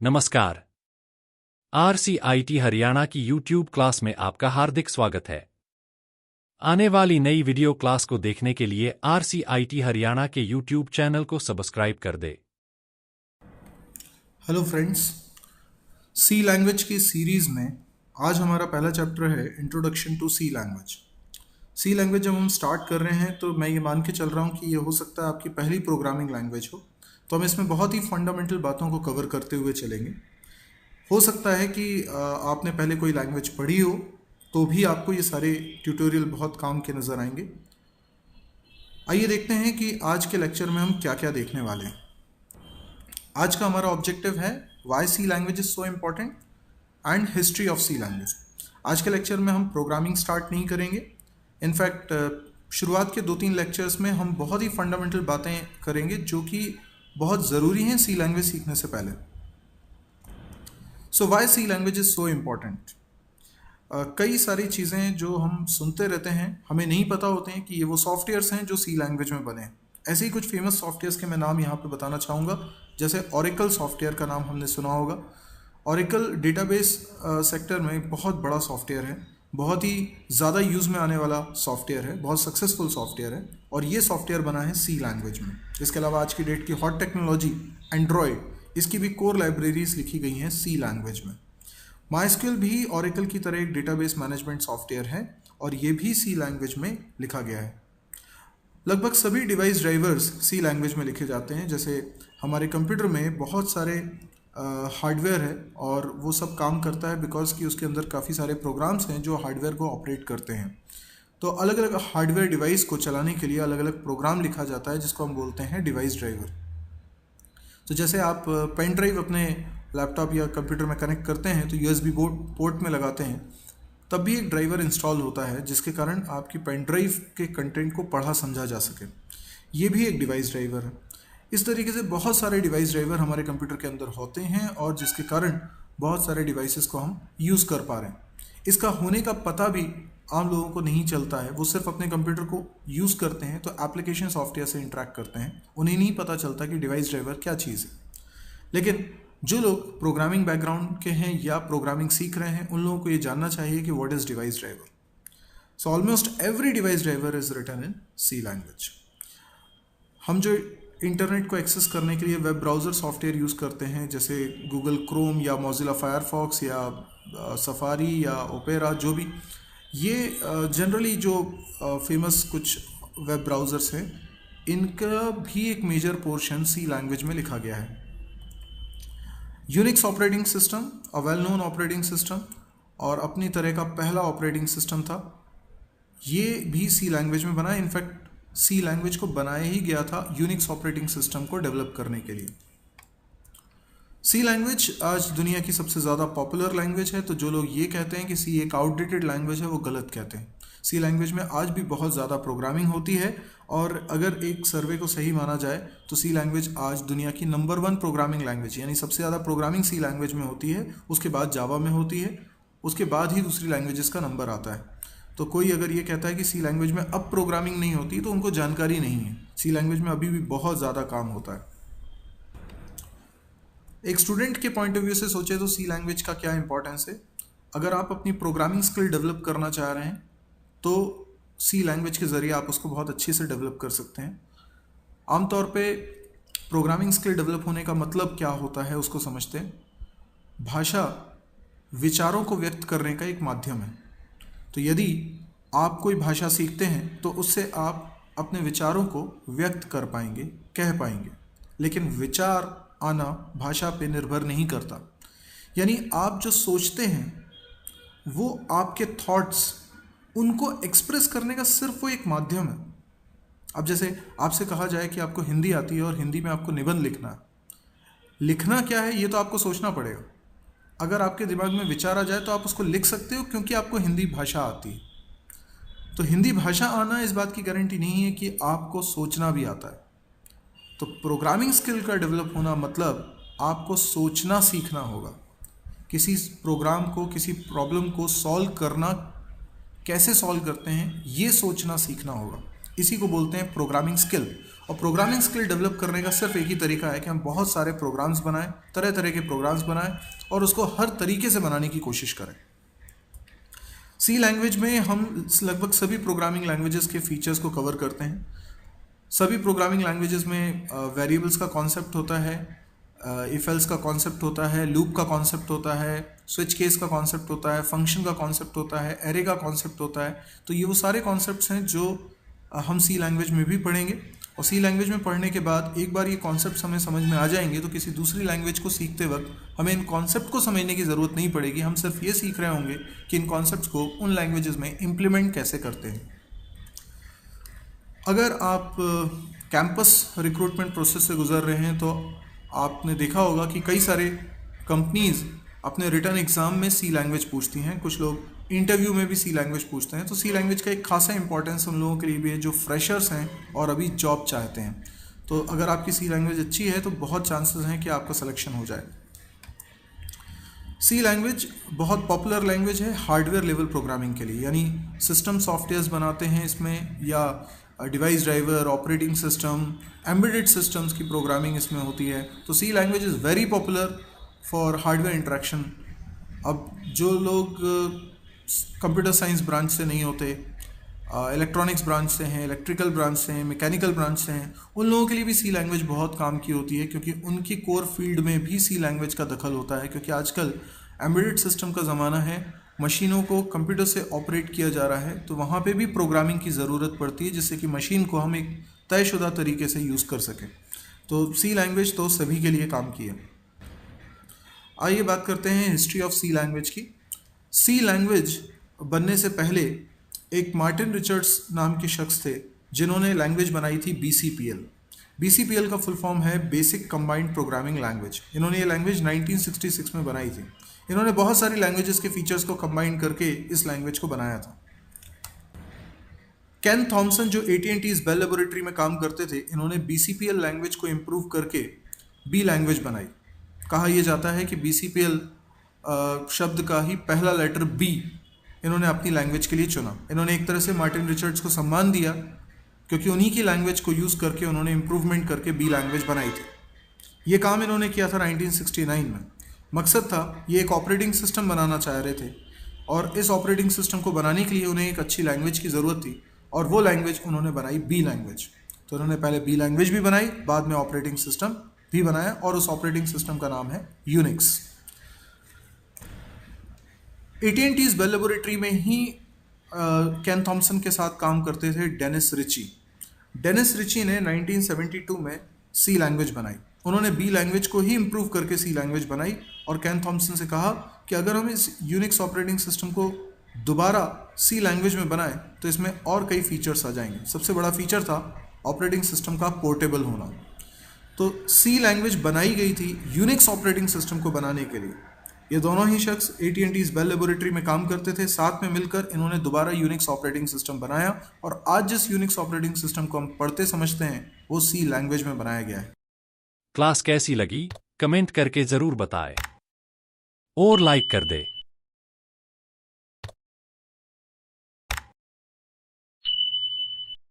नमस्कार। RCIT हरियाणा की YouTube class में आपका हार्दिक स्वागत है। आने वाली नई वीडियो क्लास को देखने के लिए RCIT हरियाणा के YouTube चैनल को सब्सक्राइब कर दे। हेलो फ्रेंड्स, सी लैंग्वेज की सीरीज़ में आज हमारा पहला चैप्टर है introduction to C language. C language जब हम स्टार्ट कर रहे हैं तो मैं ये मान के चल रहा हूँ कि ये हो सकता है आपकी पहली प्रोग्रामिंग लैंग्वेज हो, तो हम इसमें बहुत ही फंडामेंटल बातों को कवर करते हुए चलेंगे। हो सकता है कि आपने पहले कोई लैंग्वेज पढ़ी हो तो भी आपको ये सारे ट्यूटोरियल बहुत काम के नज़र आएंगे। आइए देखते हैं कि आज के लेक्चर में हम क्या क्या देखने वाले हैं। आज का हमारा ऑब्जेक्टिव है why C language is so important and history of C language. आज के लेक्चर में हम प्रोग्रामिंग स्टार्ट नहीं करेंगे। इनफैक्ट शुरुआत के 2-3 लेक्चर्स में हम बहुत ही फंडामेंटल बातें करेंगे जो कि बहुत ज़रूरी हैं सी लैंग्वेज सीखने से पहले। So why C language is so important. कई सारी चीज़ें जो हम सुनते रहते हैं हमें नहीं पता होते हैं कि ये वो सॉफ्टवेयर्स हैं जो सी लैंग्वेज में बने हैं। ऐसे ही कुछ फेमस सॉफ्टवेयर्स के मैं नाम यहाँ पे बताना चाहूँगा। जैसे ओरेकल सॉफ्टवेयर का नाम हमने सुना होगा। ओरेकल डेटाबेस सेक्टर में बहुत बड़ा सॉफ्टवेयर है, बहुत ही ज़्यादा यूज़ में आने वाला सॉफ्टवेयर है, बहुत सक्सेसफुल सॉफ्टवेयर है और ये सॉफ्टवेयर बना है सी लैंग्वेज में। इसके अलावा आज की डेट की हॉट टेक्नोलॉजी एंड्रॉयड, इसकी भी कोर लाइब्रेरीज लिखी गई हैं सी लैंग्वेज में। माइस्क्यूएल भी ओरेकल की तरह एक डेटाबेस मैनेजमेंट सॉफ्टवेयर है और ये भी सी लैंग्वेज में लिखा गया है। लगभग सभी डिवाइस ड्राइवर्स सी लैंग्वेज में लिखे जाते हैं। जैसे हमारे कंप्यूटर में बहुत सारे हार्डवेयर है और वो सब काम करता है बिकॉज कि उसके अंदर काफ़ी सारे प्रोग्राम्स हैं जो हार्डवेयर को ऑपरेट करते हैं। तो अलग अलग हार्डवेयर डिवाइस को चलाने के लिए अलग अलग प्रोग्राम लिखा जाता है जिसको हम बोलते हैं डिवाइस ड्राइवर। तो जैसे आप पेन ड्राइव अपने लैपटॉप या कंप्यूटर में कनेक्ट करते हैं तो USB पोर्ट में लगाते हैं, तब भी एक ड्राइवर इंस्टॉल होता है जिसके कारण आपकी पेन ड्राइव के कंटेंट को पढ़ा समझा जा सके। ये भी एक डिवाइस ड्राइवर है। इस तरीके से बहुत सारे डिवाइस ड्राइवर हमारे कंप्यूटर के अंदर होते हैं और जिसके कारण बहुत सारे डिवाइसेस को हम यूज़ कर पा रहे हैं। इसका होने का पता भी आम लोगों को नहीं चलता है। वो सिर्फ अपने कंप्यूटर को यूज़ करते हैं तो एप्लीकेशन सॉफ्टवेयर से इंटरेक्ट करते हैं, उन्हें नहीं पता चलता कि डिवाइस ड्राइवर क्या चीज़ है। लेकिन जो लोग प्रोग्रामिंग बैकग्राउंड के हैं या प्रोग्रामिंग सीख रहे हैं उन लोगों को ये जानना चाहिए कि what is device driver. So almost every device driver is written in C language. हम जो इंटरनेट को एक्सेस करने के लिए वेब ब्राउज़र सॉफ्टवेयर यूज़ करते हैं जैसे गूगल क्रोम या मोजिला फायरफॉक्स या सफारी या ओपेरा, जो भी ये जनरली जो फेमस कुछ वेब ब्राउज़र्स हैं इनका भी एक मेजर पोर्शन सी लैंग्वेज में लिखा गया है। Unix operating system a well known operating system और अपनी तरह का पहला ऑपरेटिंग सिस्टम था, ये भी सी लैंग्वेज में बना। इनफैक्ट सी लैंग्वेज को बनाया ही गया था यूनिक्स ऑपरेटिंग सिस्टम को डेवलप करने के लिए। सी लैंग्वेज आज दुनिया की सबसे ज़्यादा पॉपुलर लैंग्वेज है, तो जो लोग ये कहते हैं कि सी एक आउटडेटेड लैंग्वेज है वो गलत कहते हैं। सी लैंग्वेज में आज भी बहुत ज़्यादा प्रोग्रामिंग होती है और अगर एक सर्वे को सही माना जाए तो सी लैंग्वेज आज दुनिया की नंबर 1 प्रोग्रामिंग लैंग्वेज, यानी सबसे ज़्यादा प्रोग्रामिंग सी लैंग्वेज में होती है। उसके बाद जावा में होती है, उसके बाद ही दूसरी लैंग्वेजेस का नंबर आता है। तो कोई अगर ये कहता है कि सी लैंग्वेज में अब प्रोग्रामिंग नहीं होती तो उनको जानकारी नहीं है। सी लैंग्वेज में अभी भी बहुत ज़्यादा काम होता है। एक स्टूडेंट के पॉइंट ऑफ व्यू से सोचे तो सी लैंग्वेज का क्या इंपॉर्टेंस है। अगर आप अपनी प्रोग्रामिंग स्किल डेवलप करना चाह रहे हैं तो सी लैंग्वेज के ज़रिए आप उसको बहुत अच्छे से डेवलप कर सकते हैं। आमतौर पे प्रोग्रामिंग स्किल डेवलप होने का मतलब क्या होता है उसको समझते हैं। भाषा विचारों को व्यक्त करने का एक माध्यम है। तो यदि आप कोई भाषा सीखते हैं तो उससे आप अपने विचारों को व्यक्त कर पाएंगे, कह पाएंगे। लेकिन विचार आना भाषा पे निर्भर नहीं करता, यानी आप जो सोचते हैं वो आपके थॉट्स, उनको एक्सप्रेस करने का सिर्फ वो एक माध्यम है। अब जैसे आपसे कहा जाए कि आपको हिंदी आती है और हिंदी में आपको निबंध लिखना है, लिखना क्या है ये तो आपको सोचना पड़ेगा। अगर आपके दिमाग में विचार आ जाए तो आप उसको लिख सकते हो क्योंकि आपको हिंदी भाषा आती है। तो हिंदी भाषा आना इस बात की गारंटी नहीं है कि आपको सोचना भी आता है। तो प्रोग्रामिंग स्किल का डेवलप होना मतलब आपको सोचना सीखना होगा। किसी प्रोग्राम को, किसी प्रॉब्लम को सॉल्व करना, कैसे सॉल्व करते हैं ये सोचना सीखना होगा। इसी को बोलते हैं प्रोग्रामिंग स्किल। और प्रोग्रामिंग स्किल डेवलप करने का सिर्फ एक ही तरीका है कि हम बहुत सारे प्रोग्राम्स बनाएं, तरह तरह के प्रोग्राम्स बनाएं और उसको हर तरीके से बनाने की कोशिश करें। सी लैंग्वेज में हम लगभग सभी प्रोग्रामिंग लैंग्वेजेस के फीचर्स को कवर करते हैं। सभी प्रोग्रामिंग लैंग्वेजेस में वेरिएबल्स का कॉन्सेप्ट होता है, इफ एल्स का कॉन्सेप्ट होता है, लूप का कॉन्सेप्ट होता है, स्विच केस का कॉन्सेप्ट होता है, फंक्शन का कॉन्सेप्ट होता है, एरे का कॉन्सेप्ट होता है। तो ये वो सारे कॉन्सेप्ट्स हैं जो हम सी लैंग्वेज में भी पढ़ेंगे। और सी लैंग्वेज में पढ़ने के बाद एक बार ये कॉन्सेप्ट्स हमें समझ में आ जाएंगे तो किसी दूसरी लैंग्वेज को सीखते वक्त हमें इन कॉन्सेप्ट को समझने की ज़रूरत नहीं पड़ेगी। हम सिर्फ ये सीख रहे होंगे कि इन कॉन्सेप्ट्स को उन लैंग्वेजेस में इम्प्लीमेंट कैसे करते हैं। अगर आप कैंपस रिक्रूटमेंट प्रोसेस से गुजर रहे हैं तो आपने देखा होगा कि कई सारे कंपनीज़ अपने रिटर्न एग्ज़ाम में सी लैंग्वेज पूछती हैं, कुछ लोग इंटरव्यू में भी सी लैंग्वेज पूछते हैं। तो सी लैंग्वेज का एक खासा इंपॉर्टेंस उन लोगों के लिए भी है जो फ्रेशर्स हैं और अभी जॉब चाहते हैं। तो अगर आपकी सी लैंग्वेज अच्छी है तो बहुत चांसेस हैं कि आपका सिलेक्शन हो जाए। सी लैंग्वेज बहुत पॉपुलर लैंग्वेज है हार्डवेयर लेवल प्रोग्रामिंग के लिए, यानी सिस्टम सॉफ्टवेयर्स बनाते हैं इसमें, या device driver, operating system, embedded systems की प्रोग्रामिंग इसमें होती है। तो C language is very popular for hardware interaction. अब जो लोग कंप्यूटर साइंस ब्रांच से नहीं होते, इलेक्ट्रॉनिक्स ब्रांच से हैं, इलेक्ट्रिकल ब्रांच से हैं, मैकेनिकल ब्रांच से हैं, उन लोगों के लिए भी सी लैंग्वेज बहुत काम की होती है, क्योंकि उनकी कोर फील्ड में भी सी लैंग्वेज का दखल होता है। क्योंकि आजकल एम्बेडेड सिस्टम का ज़माना है, मशीनों को कंप्यूटर से ऑपरेट किया जा रहा है, तो वहाँ पे भी प्रोग्रामिंग की ज़रूरत पड़ती है जिससे कि मशीन को हम एक तयशुदा तरीके से यूज़ कर सकें। तो सी लैंग्वेज तो सभी के लिए काम की है। आइए बात करते हैं हिस्ट्री ऑफ सी लैंग्वेज की। सी लैंग्वेज बनने से पहले एक मार्टिन रिचर्ड्स नाम के शख्स थे जिन्होंने लैंग्वेज बनाई थी BCPL। BCPL का फुल फॉर्म है बेसिक कंबाइंड प्रोग्रामिंग लैंग्वेज। इन्होंने ये लैंग्वेज 1966 में बनाई थी। इन्होंने बहुत सारी लैंग्वेजेस के फीचर्स को कंबाइन करके इस लैंग्वेज को बनाया था। केन थॉमसन जो AT&T बेल लेबोरेटरी में काम करते थे, इन्होंने BCPL लैंग्वेज को इम्प्रूव करके B लैंग्वेज बनाई। कहा यह जाता है कि BCPL शब्द का ही पहला लेटर B इन्होंने अपनी लैंग्वेज के लिए चुना। इन्होंने एक तरह से मार्टिन रिचर्ड्स को सम्मान दिया क्योंकि उन्हीं की लैंग्वेज को यूज़ करके उन्होंने इम्प्रूवमेंट करके B लैंग्वेज बनाई थी। ये काम इन्होंने किया था 1969 में। मकसद था, ये एक ऑपरेटिंग सिस्टम बनाना चाह रहे थे और इस ऑपरेटिंग सिस्टम को बनाने के लिए उन्हें एक अच्छी लैंग्वेज की ज़रूरत थी और वो लैंग्वेज उन्होंने बनाई B लैंग्वेज। तो उन्होंने पहले B लैंग्वेज भी बनाई, बाद में ऑपरेटिंग सिस्टम भी बनाया और उस ऑपरेटिंग सिस्टम का नाम है यूनिक्स। AT&T बेल लेबोरेटरी में ही केन थॉमसन के साथ काम करते थे डेनिस रिची। डेनिस रिची ने 1972 में सी लैंग्वेज बनाई। उन्होंने B लैंग्वेज को ही इम्प्रूव करके सी लैंग्वेज बनाई और केन थॉमसन से कहा कि अगर हम इस यूनिक्स ऑपरेटिंग सिस्टम को दोबारा सी लैंग्वेज में बनाएं तो इसमें और कई फीचर्स आ जाएंगे। सबसे बड़ा फीचर था ऑपरेटिंग सिस्टम का पोर्टेबल होना। तो सी लैंग्वेज बनाई गई थी यूनिक्स ऑपरेटिंग सिस्टम को बनाने के लिए। ये दोनों ही शख्स AT&T बेल लेबोरेटरी में काम करते थे। साथ में मिलकर इन्होंने दोबारा यूनिक्स ऑपरेटिंग सिस्टम बनाया और आज जिस यूनिक्स ऑपरेटिंग सिस्टम को हम पढ़ते समझते हैं वो सी लैंग्वेज में बनाया गया है। क्लास कैसी लगी कमेंट करके जरूर बताएं और लाइक कर दे।